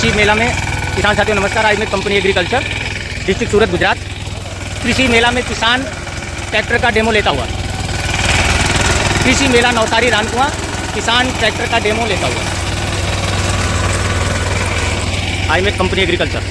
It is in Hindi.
कृषि मेला में किसान साथियों नमस्कार। आज मैं company agriculture district Surat Gujarat कृषि मेला में किसान ट्रैक्टर का डेमो लेता हुआ। कृषि मेला नवसारी रानकुआ किसान ट्रैक्टर का डेमो लेता हुआ। आज मैं कंपनी एग्रीकल्चर